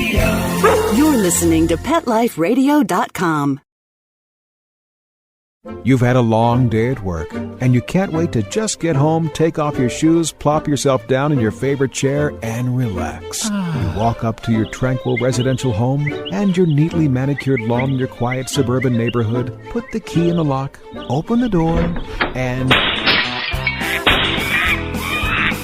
You're listening to PetLifeRadio.com. You've had a long day at work, and you can't wait to just get home, take off your shoes, plop yourself down in your favorite chair, and relax. You walk up to your tranquil residential home and your neatly manicured lawn in your quiet suburban neighborhood, put the key in the lock, open the door, and...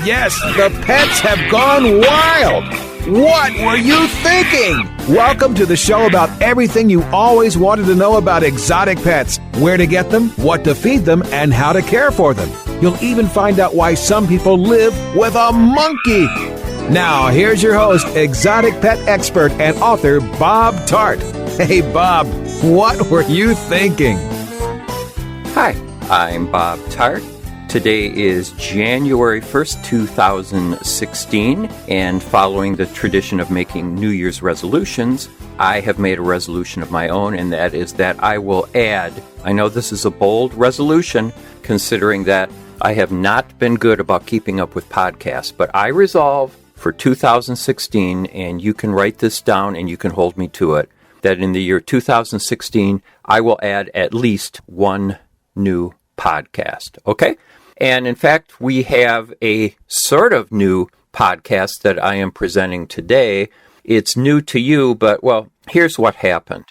Yes, the pets have gone wild! What were you thinking? Welcome to the show about everything you always wanted to know about exotic pets. Where to get them, what to feed them, and how to care for them. You'll even find out why some people live with a monkey. Now, here's your host, exotic pet expert and author Bob Tart. Hey, Bob, what were you thinking? Hi, I'm Bob Tart. Today is January 1st, 2016, and following the tradition of making New Year's resolutions, I have made a resolution of my own, and that is that I will add, I know this is a bold resolution, considering that I have not been good about keeping up with podcasts, but I resolve for 2016, and you can write this down and you can hold me to it, that in the year 2016, I will add at least one new podcast, okay? And in fact, we have a sort of new podcast that I am presenting today. It's new to you, but, well, here's what happened.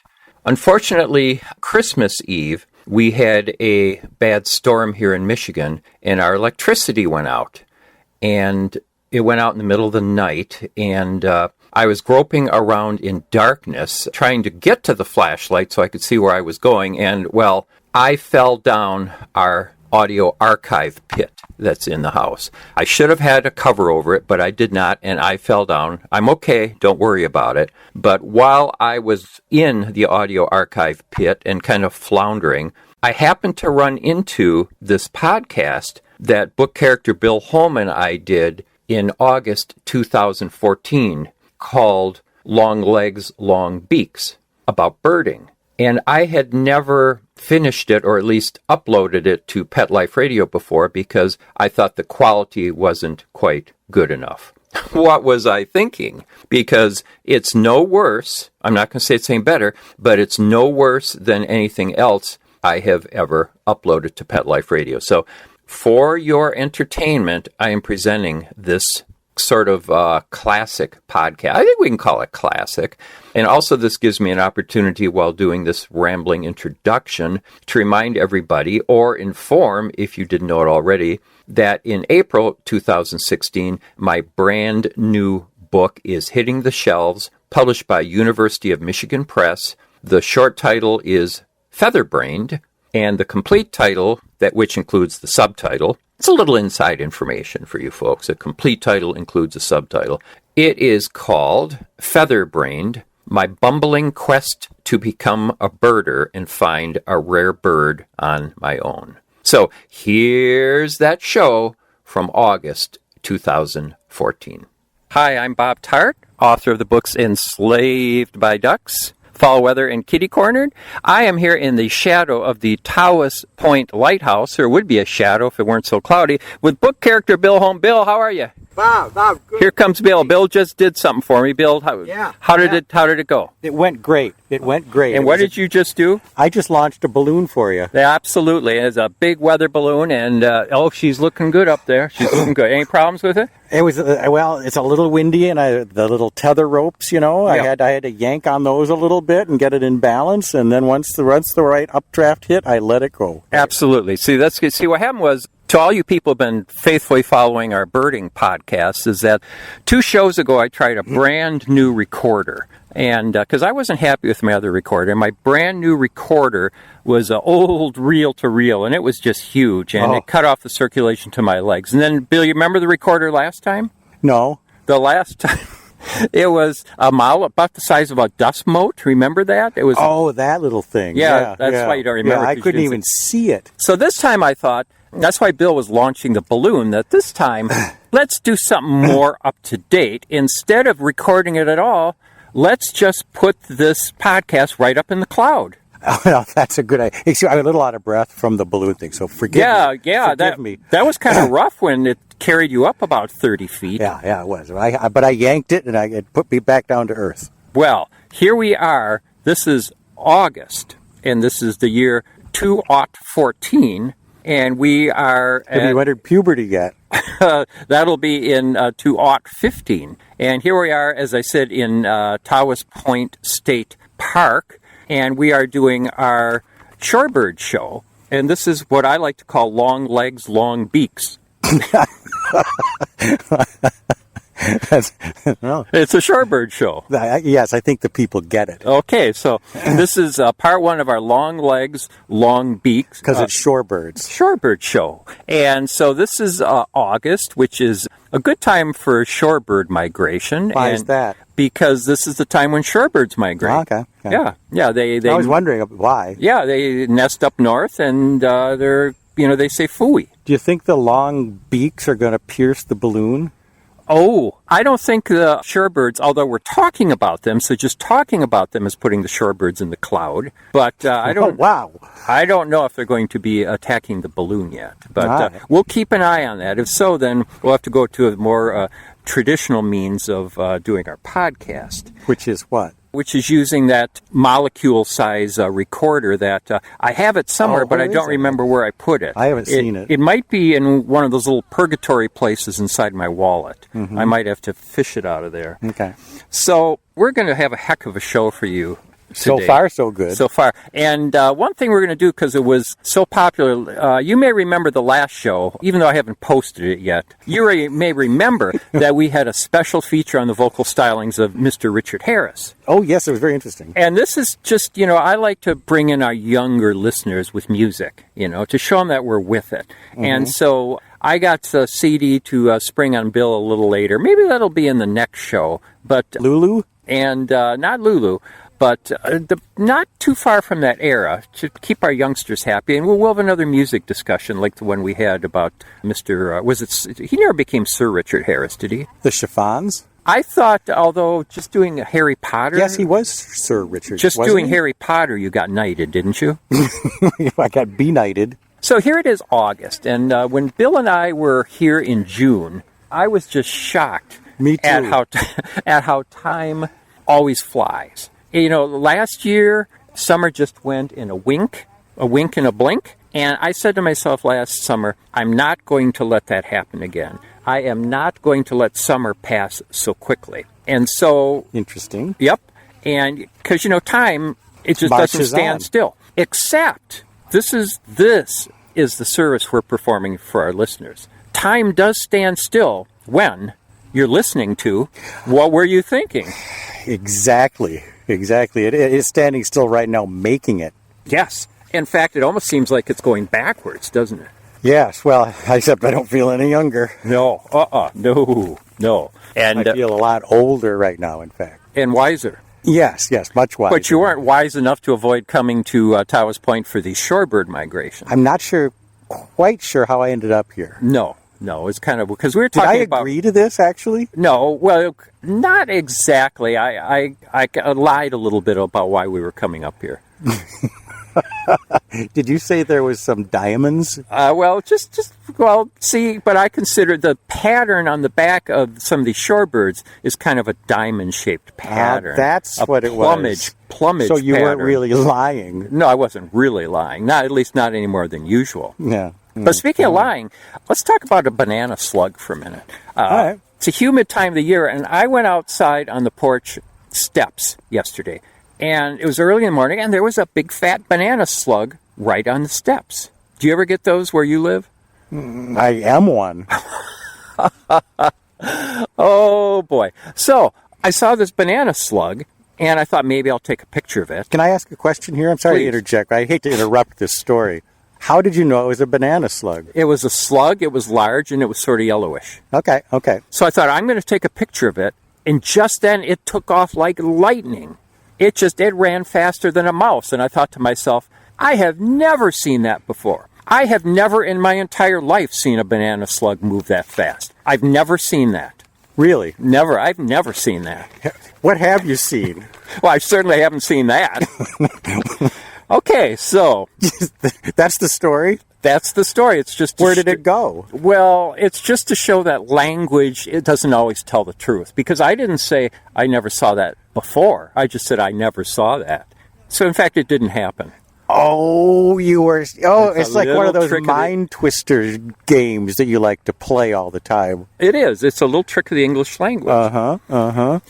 Unfortunately, Christmas Eve, we had a bad storm here in Michigan, and our electricity went out. And it went out in the middle of the night, and I was groping around in darkness, trying to get to the flashlight so I could see where I was going, and, well, I fell down our audio archive pit that's in the house. I should have had a cover over it, but I did not, and I fell down. I'm okay, don't worry about it. But while I was in the audio archive pit and kind of floundering, I happened to run into this podcast that Book Character Bill Holm and I did in August 2014 called Long Legs, Long Beaks, about birding. And I had never finished it, or at least uploaded it to Pet Life Radio before, because I thought the quality wasn't quite good enough. What was I thinking? Because it's no worse, I'm not going to say it's any better, but it's no worse than anything else I have ever uploaded to Pet Life Radio. So for your entertainment, I am presenting this sort of classic podcast. I think we can call it classic. And also this gives me an opportunity while doing this rambling introduction to remind everybody, or inform, if you didn't know it already, that in April 2016, my brand new book is hitting the shelves, published by University of Michigan Press. The short title is Featherbrained, and the complete title, that which includes the subtitle, it's a little inside information for you folks. A complete title includes a subtitle. It is called Featherbrained, My Bumbling Quest to Become a Birder and Find a Rare Bird on My Own. So here's that show from August 2014. Hi, I'm Bob Tart, author of the books Enslaved by Ducks, Fall Weather, and Kitty Cornered. I am here in the shadow of the Tawas Point Lighthouse, or would be a shadow if it weren't so cloudy, with Book Character Bill Holm. Bill, how are you? Bob, good. Here comes Bill. Bill just did something for me. Bill, how did it go? It went great. And what did you just do? I just launched a balloon for you. Yeah, absolutely. It's a big weather balloon, and she's looking good up there. She's looking good. Any problems with it? It was it's a little windy, and the little tether ropes, yeah. I had to yank on those a little bit and get it in balance, and then once the right updraft hit, I let it go. Absolutely. See, that's good. See, what happened was, to all you people who have been faithfully following our birding podcast, is that 2 shows ago I tried a brand new recorder. And because I wasn't happy with my other recorder, my brand new recorder was an old reel-to-reel, and it was just huge, and it cut off the circulation to my legs. And then, Bill, you remember the recorder last time? No. The last time, it was a model about the size of a dust mote. Remember that? It was. Oh, that little thing. Yeah, that's why you don't remember. Yeah, I couldn't even see it. So this time I thought, that's why Bill was launching the balloon, that this time, let's do something more up to date. Instead of recording it at all, let's just put this podcast right up in the cloud. Well, that's a good idea. Excuse me, I'm a little out of breath from the balloon thing, so forgive me. Yeah, forgive me. That was kind of rough when it carried you up about 30 feet. Yeah, it was. But I yanked it, and it put me back down to earth. Well, here we are. This is August, and this is the year 2014, and we are... Have you entered puberty yet? That'll be in 2015. And here we are, as I said, in Tawas Point State Park, and we are doing our shorebird show. And this is what I like to call long legs, long beaks. No. It's a shorebird show. Yes, I think the people get it. Okay, so this is part one of our long legs, long beaks. Because it's shorebirds. Shorebird show. And so this is August, which is a good time for shorebird migration. Why is that? Because this is the time when shorebirds migrate. Oh, okay. Yeah. They I was wondering why. Yeah, they nest up north, and they say phooey. Do you think the long beaks are going to pierce the balloon? Oh, I don't think the shorebirds, although we're talking about them, so just talking about them is putting the shorebirds in the cloud. But I don't. Oh, wow. I don't know if they're going to be attacking the balloon yet. But we'll keep an eye on that. If so, then we'll have to go to a more traditional means of doing our podcast. Which is what? Which is using that molecule-size recorder that I have it somewhere, but I don't remember where I put it. I haven't seen it. It might be in one of those little purgatory places inside my wallet. Mm-hmm. I might have to fish it out of there. Okay. So we're going to have a heck of a show for you today. So far, so good. So far. And one thing we're going to do, because it was so popular, you may remember the last show, even though I haven't posted it yet. You may remember that we had a special feature on the vocal stylings of Mr. Richard Harris. Oh, yes, it was very interesting. And this is just, I like to bring in our younger listeners with music, to show them that we're with it. Mm-hmm. And so I got the CD to spring on Bill a little later. Maybe that'll be in the next show. But Lulu? And not Lulu. But not too far from that era to keep our youngsters happy. And we'll have another music discussion like the one we had about Mr. He never became Sir Richard Harris, did he? The Chiffons? I thought, although just doing Harry Potter... Yes, he was Sir Richard. Just doing Harry Potter, you got knighted, didn't you? I got be-knighted. So here it is, August. And when Bill and I were here in June, I was just shocked. Me too. At how time always flies. Last year, summer just went in a wink and a blink. And I said to myself last summer, I'm not going to let that happen again. I am not going to let summer pass so quickly. And so... Interesting. Yep. And because, time, it just doesn't stand still. Except, this is the service we're performing for our listeners. Time does stand still when you're listening to What Were You Thinking? Exactly. It is standing still right now, making it. Yes. In fact, it almost seems like it's going backwards, doesn't it? Yes. Well, except I don't feel any younger. No. No. And I feel a lot older right now, in fact. And wiser. Yes, much wiser. But you weren't wise enough to avoid coming to Tawas Point for the shorebird migration. I'm not quite sure how I ended up here. No, it's kind of because we were talking about... Did I agree to this, actually? No, well, not exactly. I lied a little bit about why we were coming up here. Did you say there was some diamonds? See, but I consider the pattern on the back of some of these shorebirds is kind of a diamond-shaped pattern. That's what it was. Plumage So you pattern. weren't really lying. No, I wasn't really lying. At least not any more than usual. Yeah. But speaking of lying, let's talk about a banana slug for a minute. All right. It's a humid time of the year, and I went outside on the porch steps yesterday. And it was early in the morning, and there was a big fat banana slug right on the steps. Do you ever get those where you live? I am one. Oh, boy. So I saw this banana slug, and I thought maybe I'll take a picture of it. Can I ask a question here? I'm sorry Please. to interject. I hate to interrupt this story. How did you know it was a banana slug? It was a slug, it was large, and it was sort of yellowish. Okay. So I thought, I'm going to take a picture of it, and just then it took off like lightning. It ran faster than a mouse, and I thought to myself, I have never seen that before. I have never in my entire life seen a banana slug move that fast. I've never seen that. Really? Never. I've never seen that. What have you seen? Well, I certainly haven't seen that. Okay, so... That's the story? That's the story. It's just Where did it go? Well, it's just to show that language, it doesn't always tell the truth. Because I didn't say I never saw that before. I just said I never saw that. So, in fact, it didn't happen. Oh, you were... Oh, it's like one of those mind twister games that you like to play all the time. It is. It's a little trick of the English language.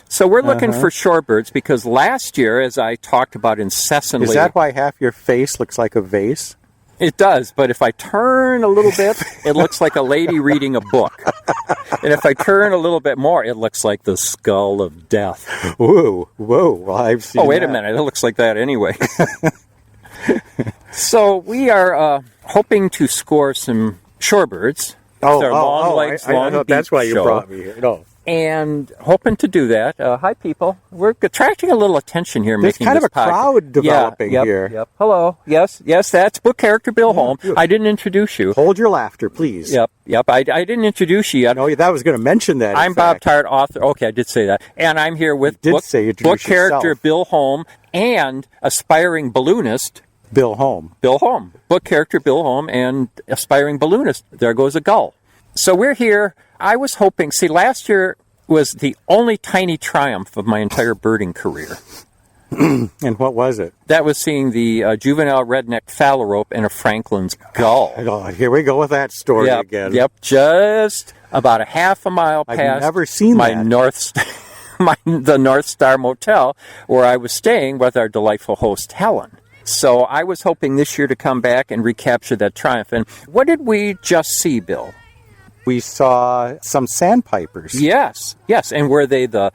So we're looking for shorebirds because last year, as I talked about incessantly... Is that why half your face looks like a vase? It does, but if I turn a little bit, it looks like a lady reading a book. And if I turn a little bit more, it looks like the skull of death. Whoa. Well, I've seen wait a minute. It looks like that anyway. So we are hoping to score some shorebirds. That's why you brought me here. No. And hoping to do that. Hi, people. We're attracting a little attention here. There's kind of a crowd developing here. Yep. Hello. Yes, that's Book Character Bill Holm. I didn't introduce you. Hold your laughter, please. Yep. I didn't introduce you yet. No, that was going to mention that. I'm Bob Tart, author. Okay, I did say that. And I'm here with Book Character Bill Holm and aspiring balloonist Bill Holm. Book Character Bill Holm and aspiring balloonist. There goes a gull. So we're here. I was hoping, last year was the only tiny triumph of my entire birding career. And what was it? That was seeing the juvenile red-necked phalarope and a Franklin's gull. Oh, here we go with that story again. Yep, just about a half a mile past I've never seen my that. the North Star Motel where I was staying with our delightful host, Helen. So I was hoping this year to come back and recapture that triumph. And what did we just see, Bill? We saw some sandpipers. Yes. And were they the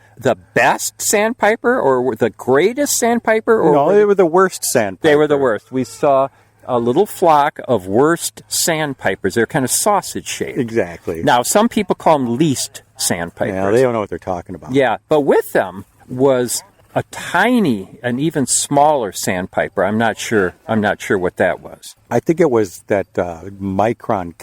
best sandpiper or were the greatest sandpiper? Or no, they were the worst sandpiper. They were the worst. We saw a little flock of worst sandpipers. They're kind of sausage-shaped. Exactly. Now, some people call them least sandpipers. Yeah, they don't know what they're talking about. Yeah, but with them was a tiny, an even smaller sandpiper. I'm not sure what that was. I think it was that micron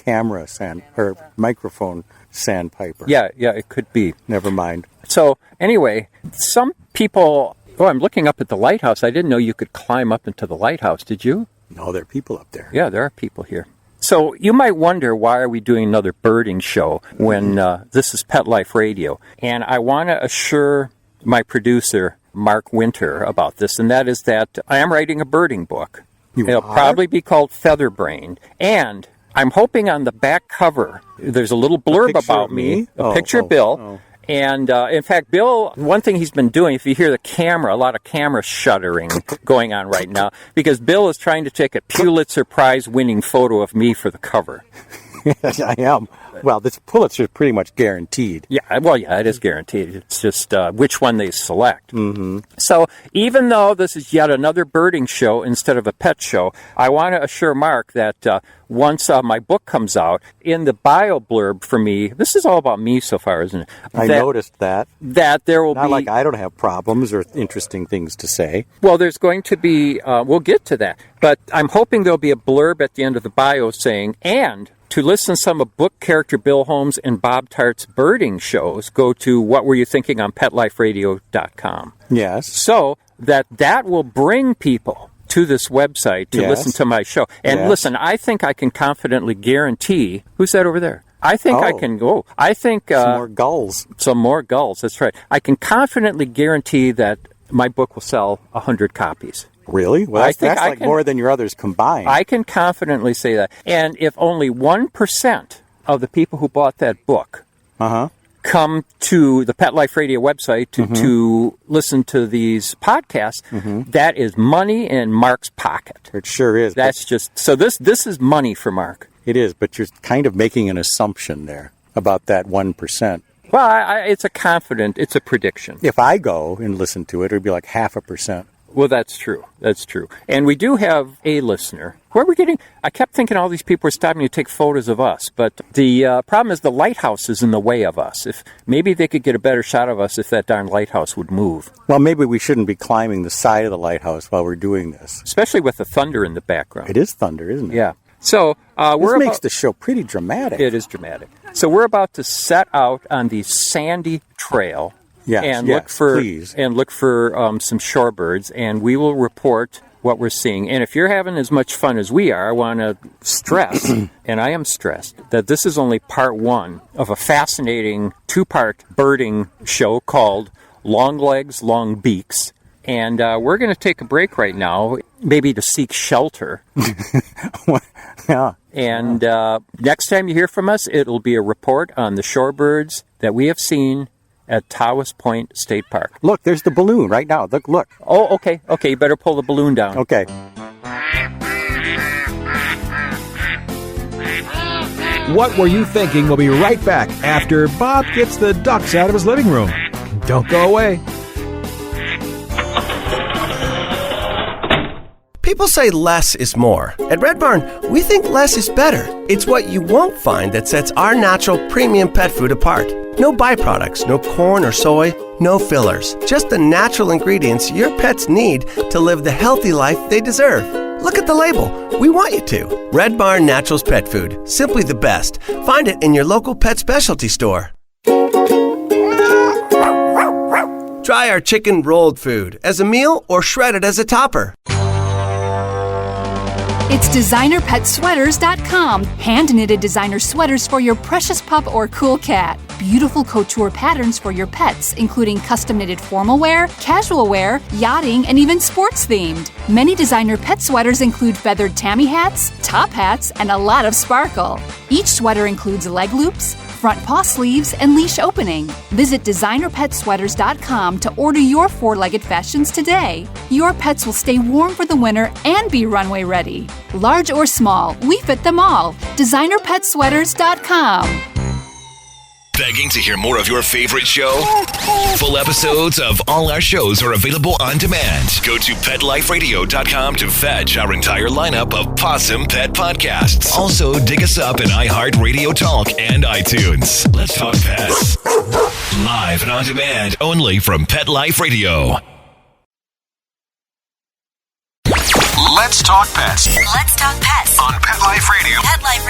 microphone sandpiper. Yeah, it could be. Never mind. So anyway, some people. Oh, I'm looking up at the lighthouse. I didn't know you could climb up into the lighthouse. Did you? No, there are people up there. Yeah, there are people here. So you might wonder, why are we doing another birding show when this is Pet Life Radio? And I want to assure my producer, Mark Winter, about this, and that is that I am writing a birding book. It'll probably be called Featherbrained, and I'm hoping on the back cover there's a little blurb about me, a picture of Bill. Oh. And in fact, Bill, one thing he's been doing, if you hear the camera, a lot of camera shuddering going on right now, because Bill is trying to take a Pulitzer Prize-winning photo of me for the cover. Yes, I am. Well, this Pulitzer is pretty much guaranteed. Yeah, it is guaranteed. It's just which one they select. Mm-hmm. So even though this is yet another birding show instead of a pet show, I want to assure Mark that once my book comes out, in the bio blurb for me, this is all about me so far, isn't it? I noticed that. That there will Not be... like I don't have problems or interesting things to say. Well, there's going to be... we'll get to that. But I'm hoping there'll be a blurb at the end of the bio saying, and... to listen to some of Book Character Bill Holm's and Bob Tart's birding shows, go to What Were You Thinking on PetLifeRadio.com. Yes. So that will bring people to this website to listen to my show. And listen, I think I can confidently guarantee... Who's that over there? I think I can go. I think... some more gulls. Some more gulls, that's right. I can confidently guarantee that my book will sell 100 copies. Really? Well, that's like more than your others combined. I can confidently say that. And if only 1% of the people who bought that book come to the Pet Life Radio website to listen to these podcasts, that is money in Mark's pocket. It sure is. That's just... So this is money for Mark. It is, but you're kind of making an assumption there about that 1%. Well, it's a prediction. If I go and listen to it, it would be like 0.5%. Well, that's true. That's true. And we do have a listener. Where are we getting... I kept thinking all these people were stopping to take photos of us, but the problem is the lighthouse is in the way of us. If maybe they could get a better shot of us if that darn lighthouse would move. Well, maybe we shouldn't be climbing the side of the lighthouse while we're doing this. Especially with the thunder in the background. It is thunder, isn't it? Yeah. So this makes the show pretty dramatic. It is dramatic. So we're about to set out on the sandy trail... Yes, and look for some shorebirds, and we will report what we're seeing. And if you're having as much fun as we are, I want to stress, and I am stressed, that this is only part one of a fascinating two-part birding show called Long Legs, Long Beaks. And we're going to take a break right now, maybe to seek shelter. Yeah. And next time you hear from us, it'll be a report on the shorebirds that we have seen at Tawas Point State Park. Look, there's the balloon right now. Look. Oh, okay. Okay, you better pull the balloon down. Okay. What Were You Thinking? We'll be right back after Bob gets the ducks out of his living room. Don't go away. People say less is more. At Red Barn, we think less is better. It's what you won't find that sets our natural premium pet food apart. No byproducts, no corn or soy, no fillers. Just the natural ingredients your pets need to live the healthy life they deserve. Look at the label. We want you to. Red Barn Naturals Pet Food. Simply the best. Find it in your local pet specialty store. Try our chicken rolled food as a meal or shredded as a topper. It's designerpetsweaters.com. Hand-knitted designer sweaters for your precious pup or cool cat. Beautiful couture patterns for your pets, including custom-knitted formal wear, casual wear, yachting, and even sports-themed. Many designer pet sweaters include feathered tammy hats, top hats, and a lot of sparkle. Each sweater includes leg loops, front paw sleeves, and leash opening. Visit designerpetsweaters.com to order your four-legged fashions today. Your pets will stay warm for the winter and be runway ready. Large or small, we fit them all. designerpetsweaters.com. Begging to hear more of your favorite show? Full episodes of all our shows are available on demand. Go to PetLifeRadio.com to fetch our entire lineup of Possum Pet podcasts. Also, dig us up in iHeartRadio Talk and iTunes. Let's talk pets. Live and on demand only from Pet Life Radio. Let's talk pets. Let's talk pets On Pet Life Radio. Pet Life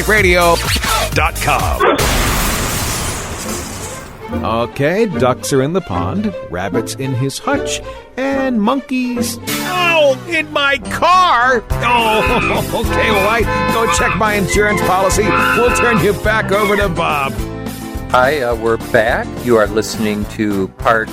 Radio. PetLifeRadio.com. Okay, ducks are in the pond, rabbits in his hutch, and monkeys... Oh, in my car! Oh, okay, well, I go check my insurance policy. We'll turn you back over to Bob. Hi, we're back. You are listening to Part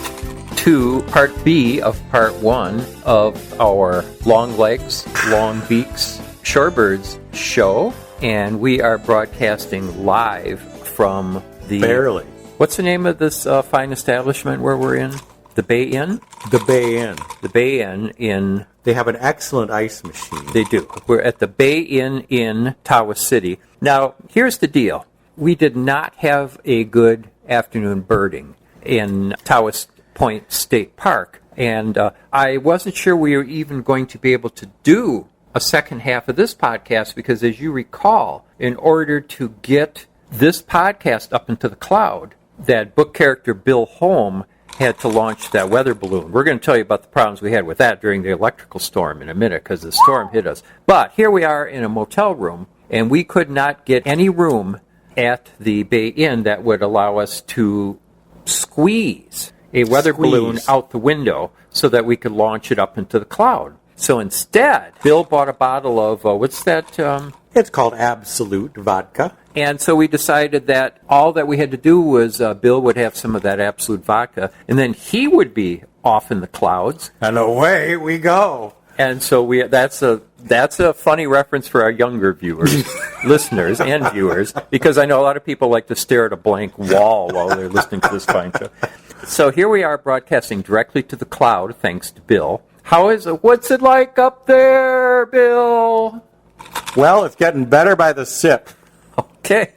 B of Part 1 of our Long Legs, Long Beaks, Shorebirds show. And we are broadcasting live from the... Barely. What's the name of this fine establishment where we're in? The Bay Inn? The Bay Inn. The Bay Inn in... They have an excellent ice machine. They do. We're at the Bay Inn in Tawas City. Now, here's the deal. We did not have a good afternoon birding in Tawas Point State Park. And I wasn't sure we were even going to be able to do a second half of this podcast because, as you recall, in order to get this podcast up into the cloud, that book character Bill Holm had to launch that weather balloon. We're going to tell you about the problems we had with that during the electrical storm in a minute because the storm hit us. But here we are in a motel room, and we could not get any room at the Bay Inn that would allow us to squeeze a weather balloon out the window so that we could launch it up into the cloud. So instead, Bill bought a bottle of, what's that? It's called Absolute Vodka. And so we decided that all that we had to do was Bill would have some of that Absolute Vodka, and then he would be off in the clouds. And away we go. And so that's a funny reference for our younger viewers, listeners and viewers, because I know a lot of people like to stare at a blank wall while they're listening to this fine show. So here we are broadcasting directly to the cloud, thanks to Bill. How is it? What's it like up there, Bill? Well, it's getting better by the sip. Okay.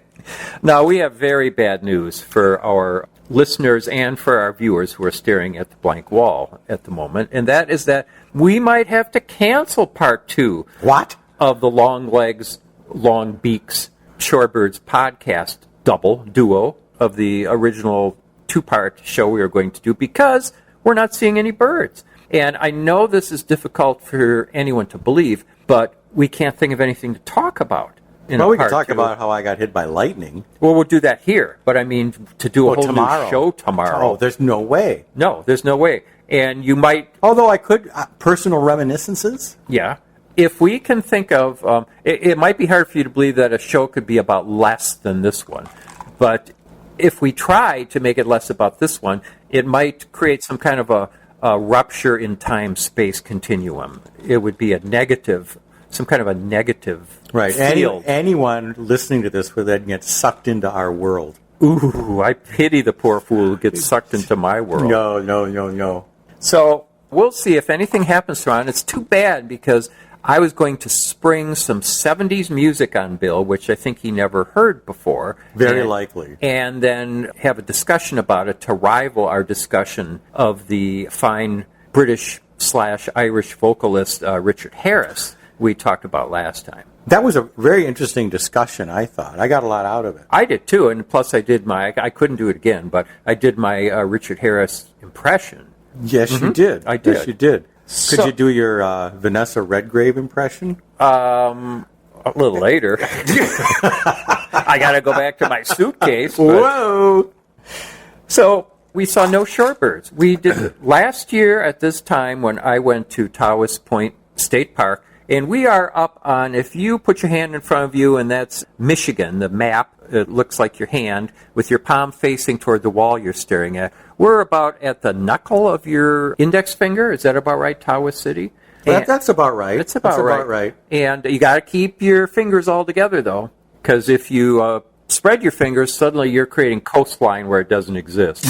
Now, we have very bad news for our listeners and for our viewers who are staring at the blank wall at the moment, and that is that we might have to cancel Part 2 of the Long Legs, Long Beaks, Shorebirds podcast duo of the original two-part show we were going to do because we're not seeing any birds. And I know this is difficult for anyone to believe, but we can't think of anything to talk about. Well, we can talk about how I got hit by lightning. Well, we'll do that here. But I mean, to do a whole new show tomorrow. Oh, there's no way. No, there's no way. And you might... Although I could, personal reminiscences? Yeah. If we can think of... it might be hard for you to believe that a show could be about less than this one. But if we try to make it less about this one, it might create some kind of a rupture in time-space continuum. It would be a negative, some kind of a negative field. Anyone listening to this would then get sucked into our world. Ooh, I pity the poor fool who gets sucked into my world. No. So we'll see if anything happens to Ron. It's too bad because I was going to spring some 70s music on Bill, which I think he never heard before. Very likely. And then have a discussion about it to rival our discussion of the fine British/Irish vocalist Richard Harris we talked about last time. That was a very interesting discussion, I thought. I got a lot out of it. I did, too. And plus I couldn't do it again, but I did my Richard Harris impression. Yes, you did. I did. Yes, you did. Could you do your Vanessa Redgrave impression? A little later. I got to go back to my suitcase. Whoa! So we saw no shorebirds. We did last year at this time when I went to Tawas Point State Park, and we are up on, if you put your hand in front of you, and that's Michigan, the map, it looks like your hand, with your palm facing toward the wall you're staring at. We're about at the knuckle of your index finger. Is that about right, Tawas City? That's about right. That's about right. And you got to keep your fingers all together, though, because if you spread your fingers, suddenly you're creating coastline where it doesn't exist.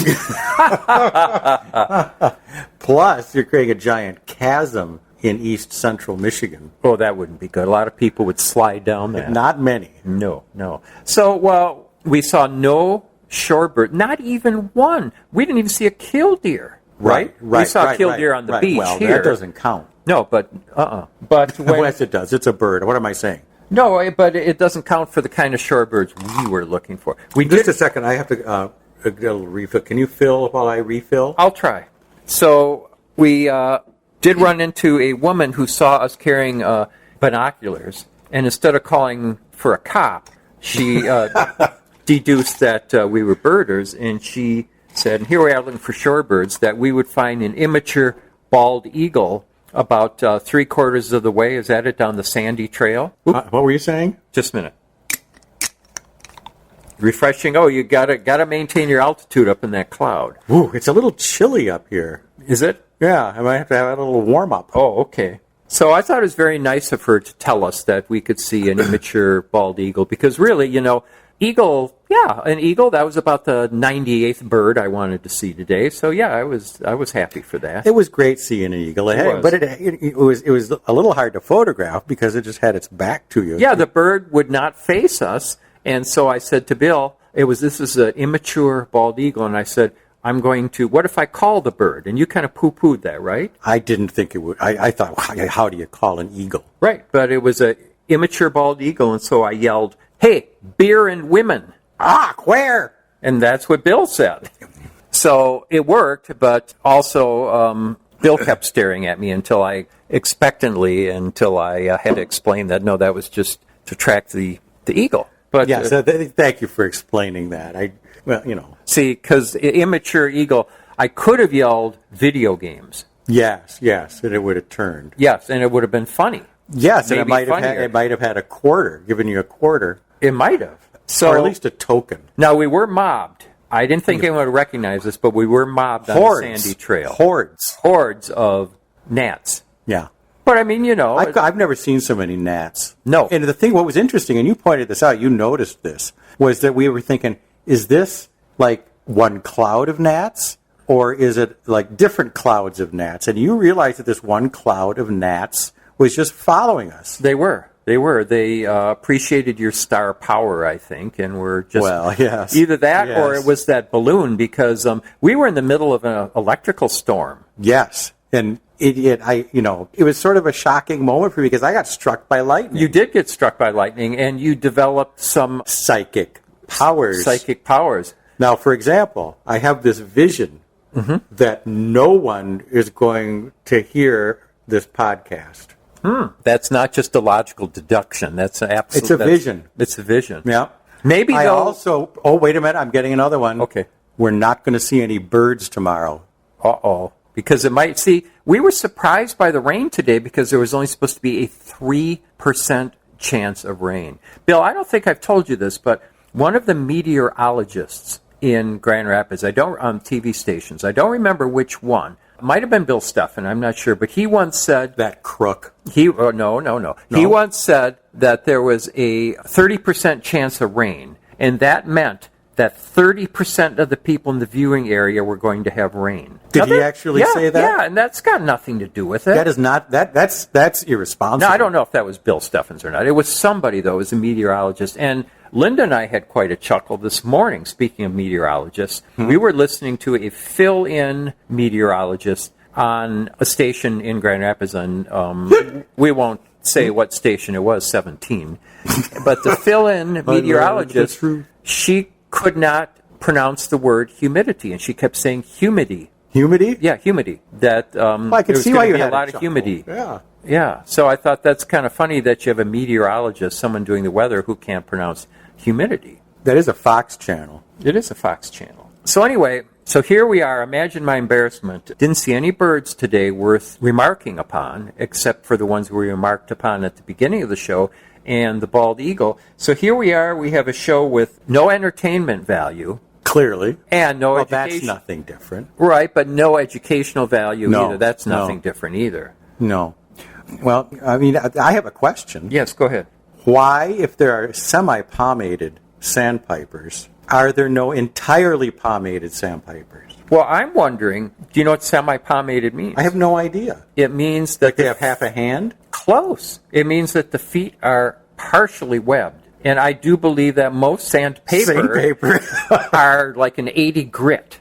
Plus, you're creating a giant chasm in east central Michigan. Oh, that wouldn't be good. A lot of people would slide down that. Not many. No. So, we saw no shorebird, not even one. We didn't even see a killdeer, right? We saw a killdeer on the beach well, here. That doesn't count. No, but, But yes, it does. It's a bird. What am I saying? No, but it doesn't count for the kind of shorebirds we were looking for. Just a second. I have to get a little refill. Can you fill while I refill? I'll try. So we did run into a woman who saw us carrying binoculars, and instead of calling for a cop, she deduced that we were birders, and she said, and here we are looking for shorebirds, that we would find an immature bald eagle about 3/4 of the way. Is that it, down the sandy trail? What were you saying? Just a minute. Refreshing. Oh, you gotta maintain your altitude up in that cloud. Ooh, it's a little chilly up here. Is it? Yeah, I might have to have a little warm up. Oh, okay. So I thought it was very nice of her to tell us that we could see an immature bald eagle, because really, eagle, an eagle, that was about the 98th bird I wanted to see today. So yeah, I was happy for that. It was great seeing an eagle. But it was a little hard to photograph because it just had its back to you. Yeah, the bird would not face us, and so I said to Bill, this is an immature bald eagle, and I said, what if I call the bird? And you kind of poo-pooed that, right? I didn't think it would. I thought, how do you call an eagle? Right, but it was an immature bald eagle, and so I yelled, hey, beer and women. Where? And that's what Bill said. So it worked, but also Bill kept staring at me until I had to explain that, no, that was just to track the eagle. But yes, thank you for explaining that. See, because immature eagle, I could have yelled video games. Yes, and it would have turned. Yes, and it would have been funny. Yes, and it might have had a quarter, given you a quarter. It might have. Or at least a token. Now, we were mobbed. I didn't think anyone would recognize us, but we were mobbed on the sandy trail. Hordes of gnats. Yeah. But I mean, I've never seen so many gnats. No. And what was interesting, and you pointed this out, you noticed this, was that we were thinking, is this like one cloud of gnats? Or is it like different clouds of gnats? And you realized that this one cloud of gnats was just following us. They were. They appreciated your star power, I think, and were just either that or it was that balloon, because we were in the middle of an electrical storm. Yes, and it was sort of a shocking moment for me because I got struck by lightning. You did get struck by lightning, and you developed some psychic powers. Now, for example, I have this vision that no one is going to hear this podcast. That's not just a logical deduction. That's an absolute. It's a vision. It's a vision. Yeah. Maybe also. Oh, wait a minute! I'm getting another one. Okay. We're not going to see any birds tomorrow. Uh-oh. because it might, see, we were surprised by the rain today because there was only supposed to be a 3% chance of rain. Bill, I don't think I've told you this, but one of the meteorologists in Grand Rapids, on TV stations, I don't remember which one. It might have been Bill Steffen, I'm not sure, but he once said... That crook. No. He once said that there was a 30% chance of rain, and that meant that 30% of the people in the viewing area were going to have rain. Did he actually say that? Yeah, and that's got nothing to do with it. That is not, that's irresponsible. No, I don't know if that was Bill Steffens or not. It was somebody, though. It was a meteorologist. And Linda and I had quite a chuckle this morning, speaking of meteorologists. We were listening to a fill-in meteorologist on a station in Grand Rapids, and we won't say what station it was, 17. But the fill-in meteorologist, she could not pronounce the word humidity, and she kept saying humidity. Humidity? Yeah, humidity. That I could see why you had a lot of humidity. Yeah. Yeah. So I thought that's kind of funny that you have a meteorologist, someone doing the weather, who can't pronounce humidity. That is a Fox channel. It is a Fox channel. So anyway, so here we are. Imagine my embarrassment. Didn't see any birds today worth remarking upon, except for the ones we remarked upon at the beginning of the show, and the bald eagle. So here we are. We have a show with no entertainment value. Clearly. And no education. That's nothing different. Right, but no educational value either. That's nothing different either. No. Well, I mean, I have a question. Yes, go ahead. Why, if there are semi-pomaded sandpipers, are there no entirely pomaded sandpipers? Well, I'm wondering, do you know what semi-pomaded means? I have no idea. It means that they have half a hand? Close. It means that the feet are partially webbed. And I do believe that most sandpaper are like an 80 grit.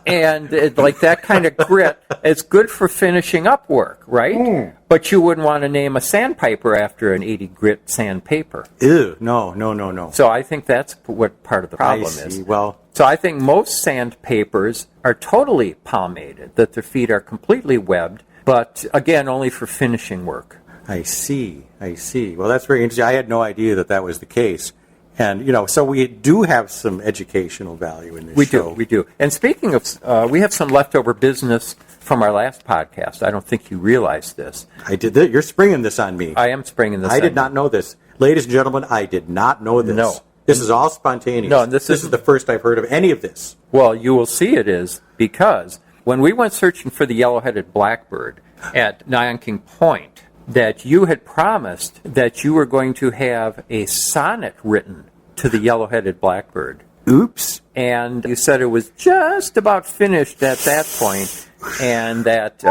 And like that kind of grit, it's good for finishing up work, right? But you wouldn't want to name a sandpiper after an 80 grit sandpaper. Ew, no. So I think that's what part of the problem is. Well, so I think most sandpapers are totally pomaded, that their feet are completely webbed, but again, only for finishing work. I see. Well, that's very interesting. I had no idea that was the case. And, so we do have some educational value in this show. We do. And speaking of, we have some leftover business from our last podcast. I don't think you realize this. I did that. You're springing this on me. I am springing this on you. I did not know this. Ladies and gentlemen, I did not know this. No. This is all spontaneous. No, this is the first I've heard of any of this. Well, you will see it is, because when we went searching for the yellow-headed blackbird at Nyan Point, that you had promised that you were going to have a sonnet written to the yellow-headed blackbird. Oops. And you said it was just about finished at that point, and that...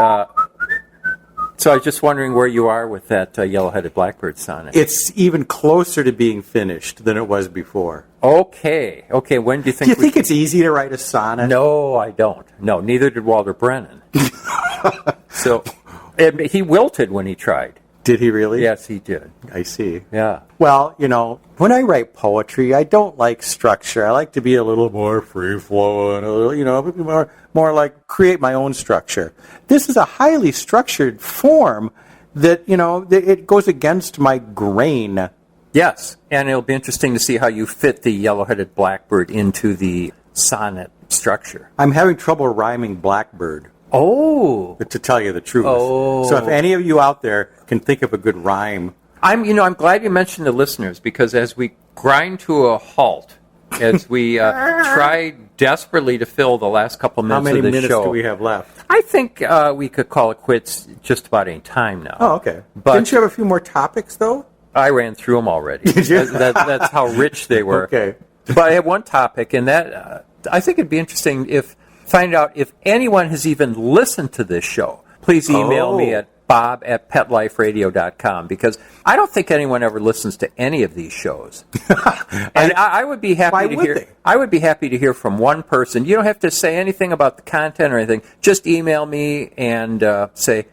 so I was just wondering where you are with that yellow-headed blackbird sonnet. It's even closer to being finished than it was before. Okay. When do you think... Do you think it's easy to write a sonnet? No, I don't. No, neither did Walter Brennan. So... he wilted when he tried. Did he really? Yes, he did. I see. Yeah. Well, when I write poetry, I don't like structure. I like to be a little more free-flowing, a little, more like create my own structure. This is a highly structured form that, it goes against my grain. Yes, and it'll be interesting to see how you fit the yellow-headed blackbird into the sonnet structure. I'm having trouble rhyming blackbird. Oh. To tell you the truth. Oh. So if any of you out there can think of a good rhyme. I'm glad you mentioned the listeners, because as we grind to a halt, as we try desperately to fill the last couple minutes of the show. How many minutes do we have left? I think we could call it quits just about any time now. Oh, okay. But didn't you have a few more topics, though? I ran through them already. Did you? That's how rich they were. Okay. But I have one topic, and that I think it'd be interesting find out if anyone has even listened to this show. Please email me at bob@petliferadio.com, because I don't think anyone ever listens to any of these shows. And I would be happy to hear. I would be happy to hear from one person. You don't have to say anything about the content or anything. Just email me and say,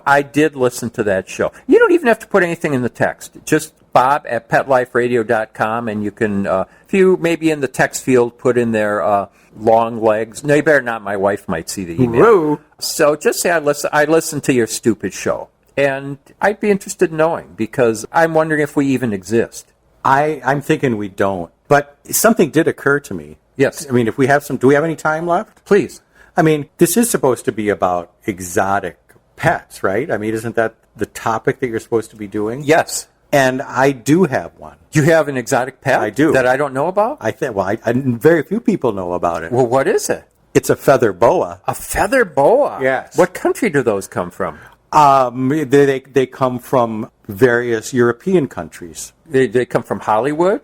I did listen to that show. You don't even have to put anything in the text. Just bob@petliferadio.com, and you can, if you maybe in the text field put in there long legs. No, you better not. My wife might see the email. Whoa. So just say I listened to your stupid show. And I'd be interested in knowing, because I'm wondering if we even exist. I'm thinking we don't. But something did occur to me. Yes. I mean, do we have any time left? Please. I mean, this is supposed to be about exotic pets, right? I mean, isn't that the topic that you're supposed to be doing? Yes. And I do have one. You have an exotic pet? I do. That I don't know about? I think. Well, very few people know about it. Well, what is it? It's a feather boa. A feather boa? Yes. What country do those come from? They come from various European countries. They come from Hollywood?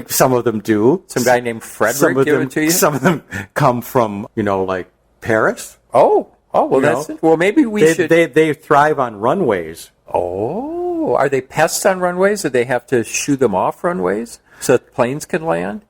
Some of them do. Some guy named Frederick give it to you? Some of them come from, like Paris. Oh, well, that's it. Well, maybe we should... They thrive on runways. Oh, are they pests on runways? Do they have to shoo them off runways so that planes can land?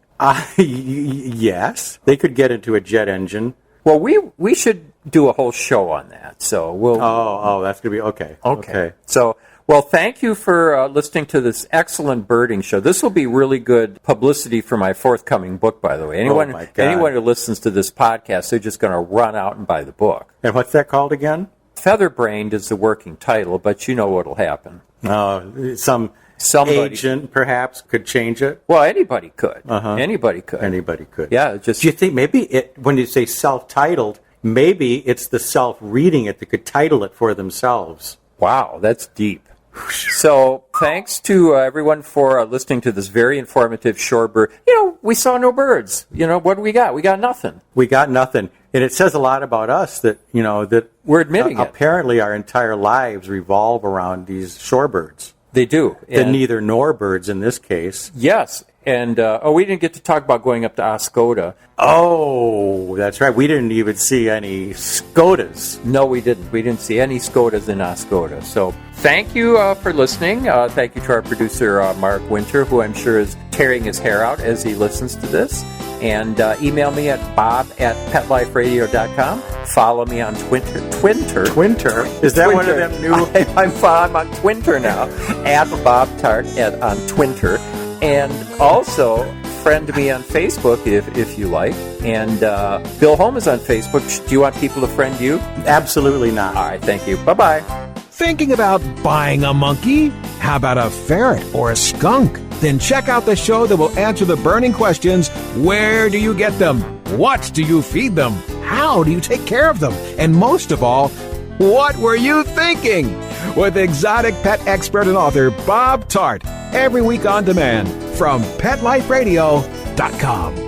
Yes. They could get into a jet engine. Well, we should do a whole show on that. So we'll... Oh, that's going to be... Okay. So, well, thank you for listening to this excellent birding show. This will be really good publicity for my forthcoming book, by the way. Anyone who listens to this podcast, they're just going to run out and buy the book. And what's that called again? Featherbrained is the working title, but you know what'll happen. Somebody, agent perhaps could change it. Well, anybody could. Uh-huh. Anybody could. Yeah. Do you think maybe when you say self-titled, maybe it's the self reading it that could title it for themselves? Wow, that's deep. So thanks to everyone for listening to this very informative shorebird. We saw no birds. What do we got? We got nothing. And it says a lot about us that we're admitting it. Apparently our entire lives revolve around these shorebirds. They do. The neither nor birds in this case. Yes. And, we didn't get to talk about going up to Oscoda. Oh, that's right. We didn't even see any Scotas. No, we didn't. We didn't see any Scotas in Oscoda. So thank you for listening. Thank you to our producer, Mark Winter, who I'm sure is tearing his hair out as he listens to this. And email me at bob@petliferadio.com. Follow me on Twitter. Twinter? Is that one of them new? I'm on Twitter now, at Bob Tart on Twitter. And also, friend me on Facebook if you like. And Bill Holm is on Facebook. Do you want people to friend you? Absolutely not. All right, thank you. Bye-bye. Thinking about buying a monkey? How about a ferret or a skunk? Then check out the show that will answer the burning questions. Where do you get them? What do you feed them? How do you take care of them? And most of all, what were you thinking? With exotic pet expert and author Bob Tart. Every week on demand from PetLifeRadio.com.